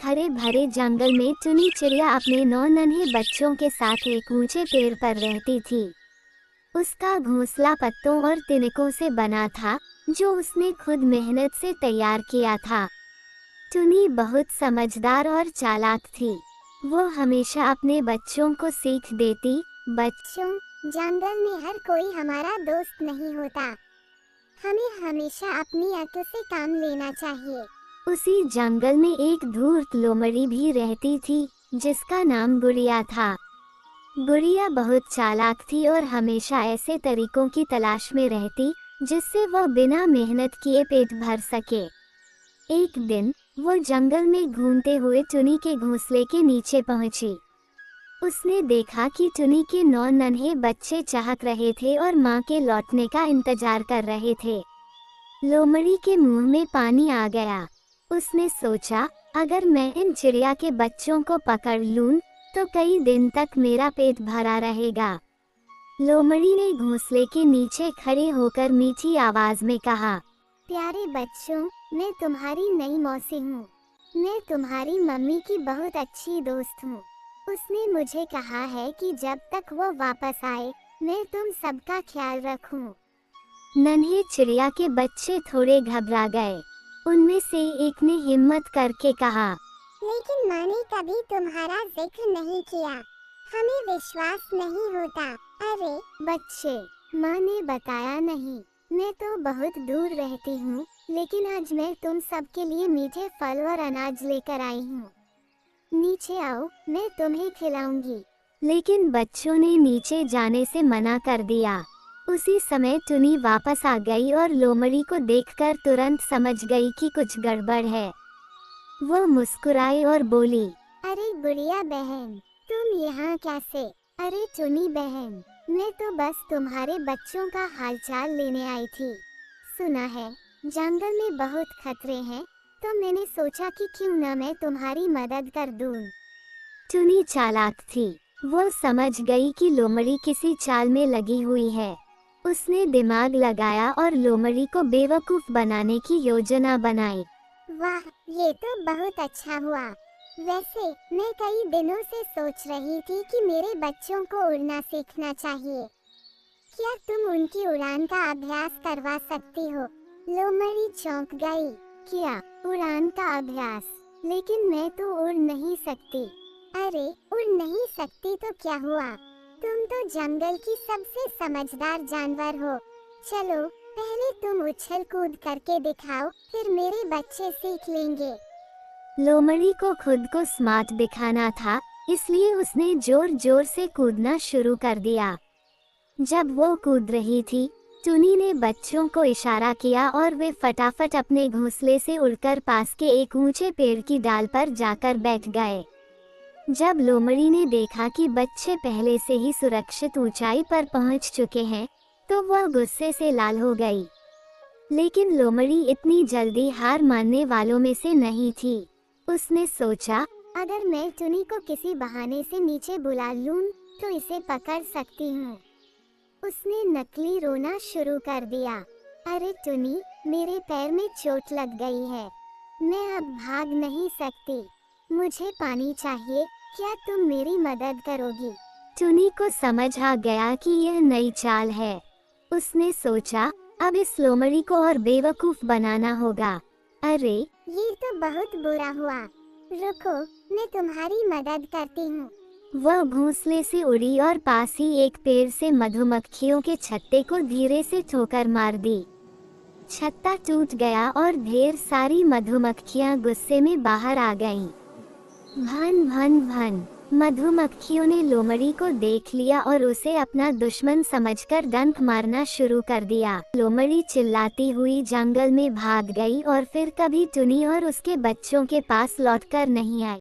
हरे भरे जंगल में टुनी चिड़िया अपने 9 नन्हे बच्चों के साथ एक ऊंचे पेड़ पर रहती थी। उसका घोंसला पत्तों और तिनकों से बना था, जो उसने खुद मेहनत से तैयार किया था। टुनी बहुत समझदार और चालाक थी। वो हमेशा अपने बच्चों को सीख देती, बच्चों, जंगल में हर कोई हमारा दोस्त नहीं होता। हमें हमेशा अपनी अक्ल से काम लेना चाहिए। उसी जंगल में एक धूर्त लोमड़ी भी रहती थी, जिसका नाम गुड़िया था। गुड़िया बहुत चालाक थी और हमेशा ऐसे तरीकों की तलाश में रहती, जिससे वह बिना मेहनत किए पेट भर सके। एक दिन वो जंगल में घूमते हुए टुनी के घोंसले के नीचे पहुंची। उसने देखा कि टुनी के 9 नन्हे बच्चे चहक रहे थे और मां के लौटने का इंतजार कर रहे थे। लोमड़ी के मुंह में पानी आ गया। उसने सोचा, अगर मैं इन चिड़िया के बच्चों को पकड़ लूं, तो कई दिन तक मेरा पेट भरा रहेगा। लोमड़ी ने घोंसले के नीचे खड़े होकर मीठी आवाज में कहा, प्यारे बच्चों, मैं तुम्हारी नई मौसी हूँ। मैं तुम्हारी मम्मी की बहुत अच्छी दोस्त हूँ। उसने मुझे कहा है कि जब तक वो वापस आए, मैं तुम सबका ख्याल रखूं। नन्हे चिड़िया के बच्चे थोड़े घबरा गए। उनमें से एक ने हिम्मत करके कहा, लेकिन माँ ने कभी तुम्हारा जिक्र नहीं किया। हमें विश्वास नहीं होता। अरे बच्चे, माँ ने बताया नहीं। मैं तो बहुत दूर रहती हूँ, लेकिन आज मैं तुम सबके लिए मीठे फल और अनाज लेकर आई हूँ। नीचे आओ, मैं तुम्हें खिलाऊंगी। लेकिन बच्चों ने नीचे जाने से मना कर दिया। उसी समय टुनी वापस आ गई और लोमड़ी को देखकर तुरंत समझ गई कि कुछ गड़बड़ है। वो मुस्कुराई और बोली, अरे गुड़िया बहन, तुम यहाँ कैसे? अरे टुनी बहन, मैं तो बस तुम्हारे बच्चों का हालचाल लेने आई थी। सुना है जंगल में बहुत खतरे हैं, तो मैंने सोचा कि क्यों न मैं तुम्हारी मदद कर दूं। टुनी चालाक थी। वो समझ गई कि लोमड़ी किसी चाल में लगी हुई है। उसने दिमाग लगाया और लोमड़ी को बेवकूफ बनाने की योजना बनाई। वाह, ये तो बहुत अच्छा हुआ। वैसे मैं कई दिनों से सोच रही थी कि मेरे बच्चों को उड़ना सीखना चाहिए। क्या तुम उनकी उड़ान का अभ्यास करवा सकती हो? लोमड़ी चौंक गई। क्या उड़ान का अभ्यास? लेकिन मैं तो उड़ नहीं सकती। अरे उड़ नहीं सकती तो क्या हुआ? तुम तो जंगल की सबसे समझदार जानवर हो। चलो पहले तुम उछल कूद करके दिखाओ, फिर मेरे बच्चे सीख लेंगे। लोमड़ी को खुद को स्मार्ट दिखाना था, इसलिए उसने जोर जोर से कूदना शुरू कर दिया। जब वो कूद रही थी, टुनी ने बच्चों को इशारा किया और वे फटाफट अपने घोंसले से उड़कर पास के एक ऊंचे पेड़ की डाल पर जाकर बैठ गए। जब लोमड़ी ने देखा कि बच्चे पहले से ही सुरक्षित ऊंचाई पर पहुंच चुके हैं, तो वह गुस्से से लाल हो गई। लेकिन लोमड़ी इतनी जल्दी हार मानने वालों में से नहीं थी। उसने सोचा, अगर मैं टुनी को किसी बहाने से नीचे बुला लूं, तो इसे पकड़ सकती हूँ। उसने नकली रोना शुरू कर दिया। अरे टुनी, मेरे पैर में चोट लग गई है। मैं अब भाग नहीं सकती। मुझे पानी चाहिए। क्या तुम मेरी मदद करोगी? टुनी को समझ आ गया कि यह नई चाल है। उसने सोचा, अब इस लोमड़ी को और बेवकूफ बनाना होगा। अरे ये तो बहुत बुरा हुआ। रुको, मैं तुम्हारी मदद करती हूँ। वह घोंसले से उड़ी और पास ही एक पेड़ से मधुमक्खियों के छत्ते को धीरे से ठोकर मार दी। छत्ता टूट गया और ढेर सारी मधुमक्खियां गुस्से में बाहर आ गईं। भन भन भन, मधुमक्खियों ने लोमड़ी को देख लिया और उसे अपना दुश्मन समझकर डंक मारना शुरू कर दिया। लोमड़ी चिल्लाती हुई जंगल में भाग गई और फिर कभी टुनी और उसके बच्चों के पास लौटकर नहीं आई।